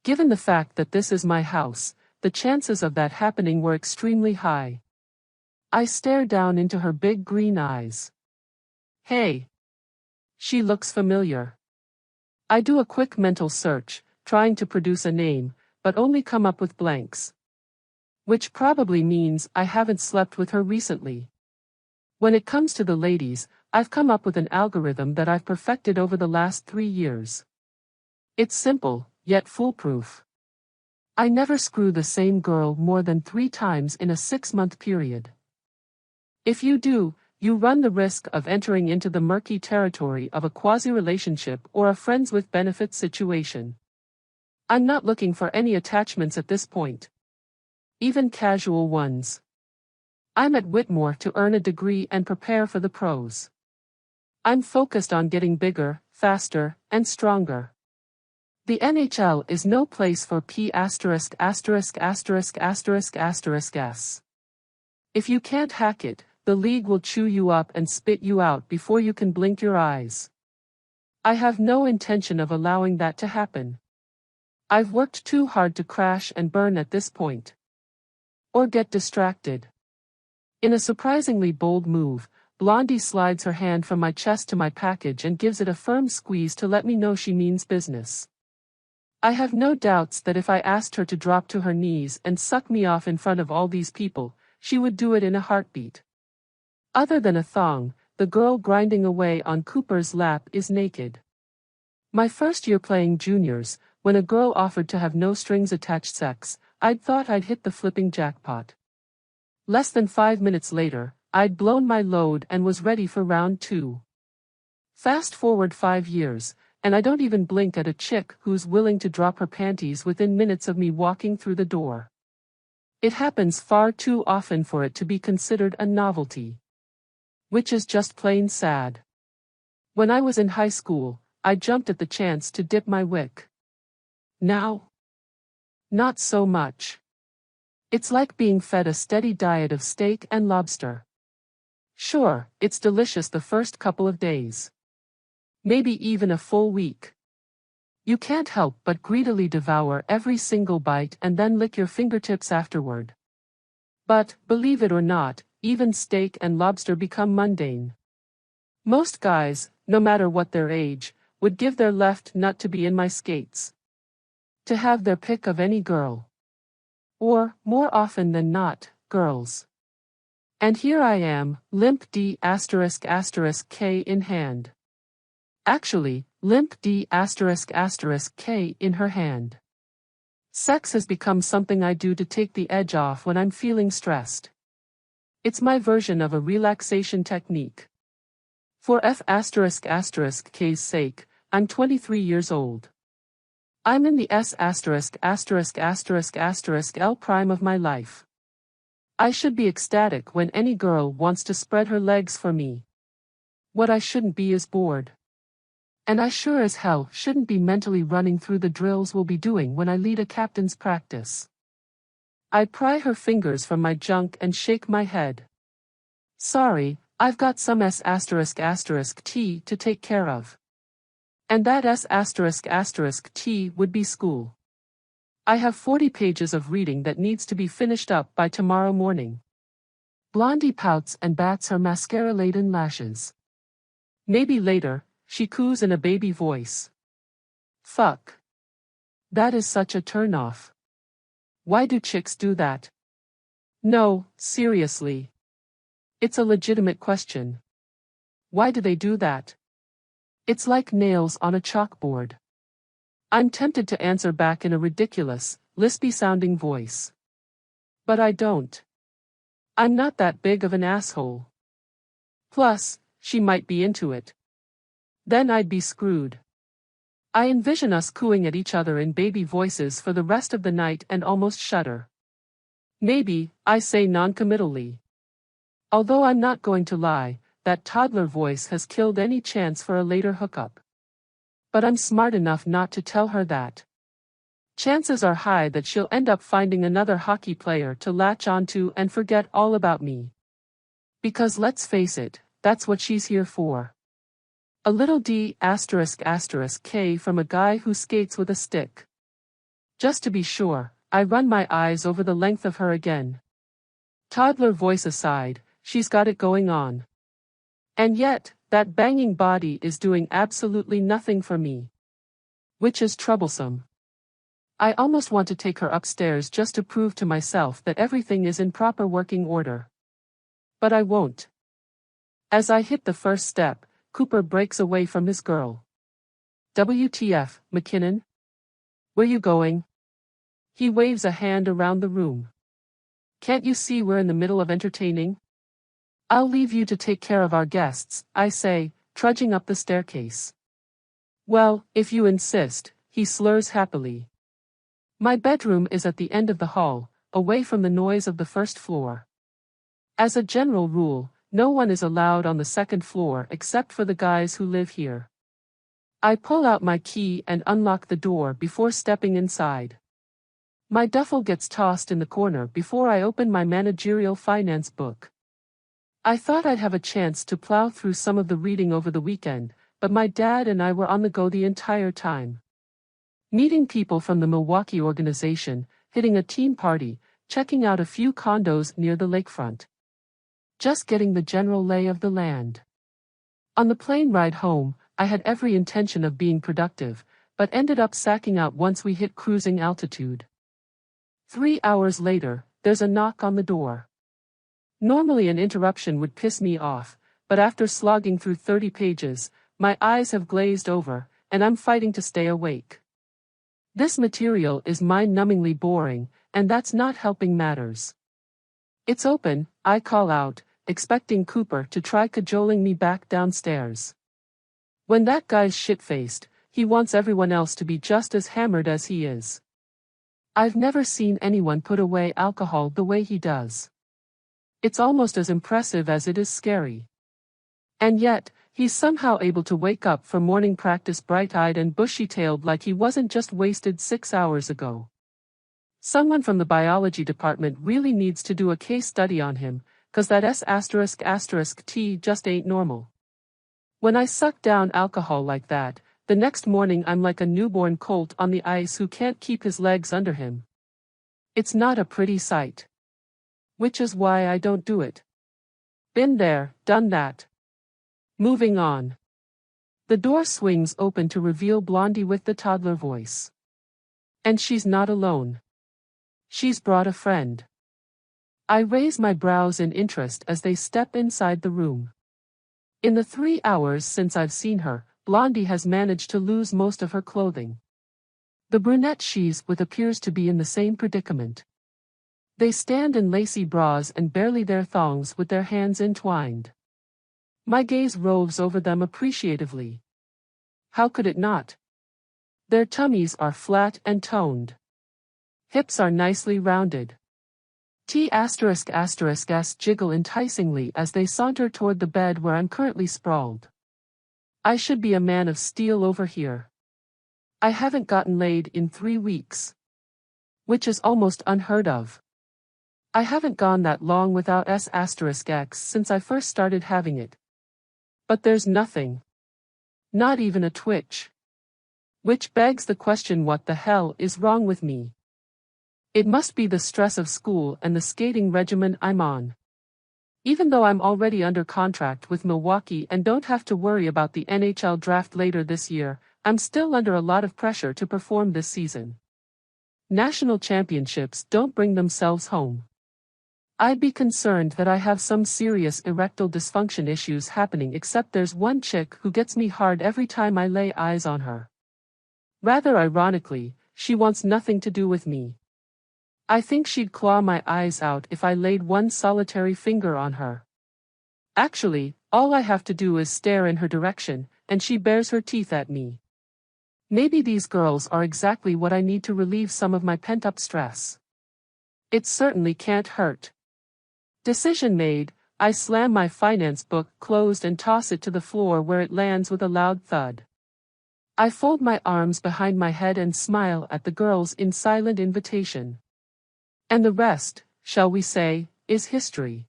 Given the fact that this is my house, the chances of that happening were extremely high. I stare down into her big green eyes. Hey. She looks familiar. I do a quick mental search, trying to produce a name, but only come up with blanks. Which probably means I haven't slept with her recently. When it comes to the ladies, I've come up with an algorithm that I've perfected over the last 3 years. It's simple, yet foolproof. I never screw the same girl more than 3 times in a 6-month period. If you do, you run the risk of entering into the murky territory of a quasi-relationship or a friends with benefits situation. I'm not looking for any attachments at this point. Even casual ones. I'm at Whitmore to earn a degree and prepare for the pros. I'm focused on getting bigger, faster, and stronger. The NHL is no place for P******************************************************************************************************************************************************************************************************************************************************************************************************************************************** The league will chew you up and spit you out before you can blink your eyes. I have no intention of allowing that to happen. I've worked too hard to crash and burn at this point. Or get distracted. In a surprisingly bold move, Blondie slides her hand from my chest to my package and gives it a firm squeeze to let me know she means business. I have no doubts that if I asked her to drop to her knees and suck me off in front of all these people, she would do it in a heartbeat. Other than a thong, the girl grinding away on Cooper's lap is naked. My first year playing juniors, when a girl offered to have no strings attached sex, I'd thought I'd hit the flipping jackpot. Less than 5 minutes later, I'd blown my load and was ready for round 2. Fast forward 5 years, and I don't even blink at a chick who's willing to drop her panties within minutes of me walking through the door. It happens far too often for it to be considered a novelty. Which is just plain sad. When I was in high school, I jumped at the chance to dip my wick. Now? Not so much. It's like being fed a steady diet of steak and lobster. Sure, it's delicious the first couple of days. Maybe even a full week. You can't help but greedily devour every single bite and then lick your fingertips afterward. But, believe it or not, even steak and lobster become mundane. Most guys, no matter what their age, would give their left nut to be in my skates. To have their pick of any girl. Or, more often than not, girls. And here I am, limp D****** K in hand. Actually, limp D***** K in her hand. Sex has become something I do to take the edge off when I'm feeling stressed. It's my version of a relaxation technique. For F******K's sake, I'm 23 years old. I'm in the S*****L prime of my life. I should be ecstatic when any girl wants to spread her legs for me. What I shouldn't be is bored. And I sure as hell shouldn't be mentally running through the drills we'll be doing when I lead a captain's practice. I pry her fingers from my junk and shake my head. Sorry, I've got some S***T to take care of. And that S***T would be school. I have 40 pages of reading that needs to be finished up by tomorrow morning. Blondie pouts and bats her mascara-laden lashes. Maybe later, she coos in a baby voice. Fuck. That is such a turn-off. Why do chicks do that? No, seriously. It's a legitimate question. Why do they do that? It's like nails on a chalkboard. I'm tempted to answer back in a ridiculous, lispy-sounding voice. But I don't. I'm not that big of an asshole. Plus, she might be into it. Then I'd be screwed. I envision us cooing at each other in baby voices for the rest of the night and almost shudder. Maybe, I say non-committally. Although I'm not going to lie, that toddler voice has killed any chance for a later hookup. But I'm smart enough not to tell her that. Chances are high that she'll end up finding another hockey player to latch onto and forget all about me. Because let's face it, that's what she's here for. A little D***** K from a guy who skates with a stick. Just to be sure, I run my eyes over the length of her again. Toddler voice aside, she's got it going on. And yet, that banging body is doing absolutely nothing for me. Which is troublesome. I almost want to take her upstairs just to prove to myself that everything is in proper working order. But I won't. As I hit the first step, Cooper breaks away from his girl. WTF, McKinnon? Where you going? He waves a hand around the room. Can't you see we're in the middle of entertaining? I'll leave you to take care of our guests, I say, trudging up the staircase. Well, if you insist, he slurs happily. My bedroom is at the end of the hall, away from the noise of the first floor. As a general rule, no one is allowed on the second floor except for the guys who live here. I pull out my key and unlock the door before stepping inside. My duffel gets tossed in the corner before I open my managerial finance book. I thought I'd have a chance to plow through some of the reading over the weekend, but my dad and I were on the go the entire time. Meeting people from the Milwaukee organization, hitting a team party, checking out a few condos near the lakefront. Just getting the general lay of the land. On the plane ride home, I had every intention of being productive, but ended up sacking out once we hit cruising altitude. 3 hours later, there's a knock on the door. Normally an interruption would piss me off, but after slogging through 30 pages, my eyes have glazed over, and I'm fighting to stay awake. This material is mind-numbingly boring, and that's not helping matters. It's open, I call out, expecting Cooper to try cajoling me back downstairs. When that guy's shit-faced, he wants everyone else to be just as hammered as he is. I've never seen anyone put away alcohol the way he does. It's almost as impressive as it is scary. And yet, he's somehow able to wake up for morning practice bright-eyed and bushy-tailed like he wasn't just wasted 6 hours ago. Someone from the biology department really needs to do a case study on him, 'cause that S***T just ain't normal. When I suck down alcohol like that, the next morning I'm like a newborn colt on the ice who can't keep his legs under him. It's not a pretty sight. Which is why I don't do it. Been there, done that. Moving on. The door swings open to reveal Blondie with the toddler voice. And she's not alone. She's brought a friend. I raise my brows in interest as they step inside the room. In the 3 hours since I've seen her, Blondie has managed to lose most of her clothing. The brunette she's with appears to be in the same predicament. They stand in lacy bras and barely their thongs with their hands entwined. My gaze roves over them appreciatively. How could it not? Their tummies are flat and toned. Hips are nicely rounded. T***s jiggle enticingly as they saunter toward the bed where I'm currently sprawled. I should be a man of steel over here. I haven't gotten laid in 3 weeks. Which is almost unheard of. I haven't gone that long without S***X since I first started having it. But there's nothing. Not even a twitch. Which begs the question, what the hell is wrong with me? It must be the stress of school and the skating regimen I'm on. Even though I'm already under contract with Milwaukee and don't have to worry about the NHL draft later this year, I'm still under a lot of pressure to perform this season. National championships don't bring themselves home. I'd be concerned that I have some serious erectile dysfunction issues happening, except there's one chick who gets me hard every time I lay eyes on her. Rather ironically, she wants nothing to do with me. I think she'd claw my eyes out if I laid one solitary finger on her. Actually, all I have to do is stare in her direction, and she bares her teeth at me. Maybe these girls are exactly what I need to relieve some of my pent-up stress. It certainly can't hurt. Decision made, I slam my finance book closed and toss it to the floor where it lands with a loud thud. I fold my arms behind my head and smile at the girls in silent invitation. And the rest, shall we say, is history.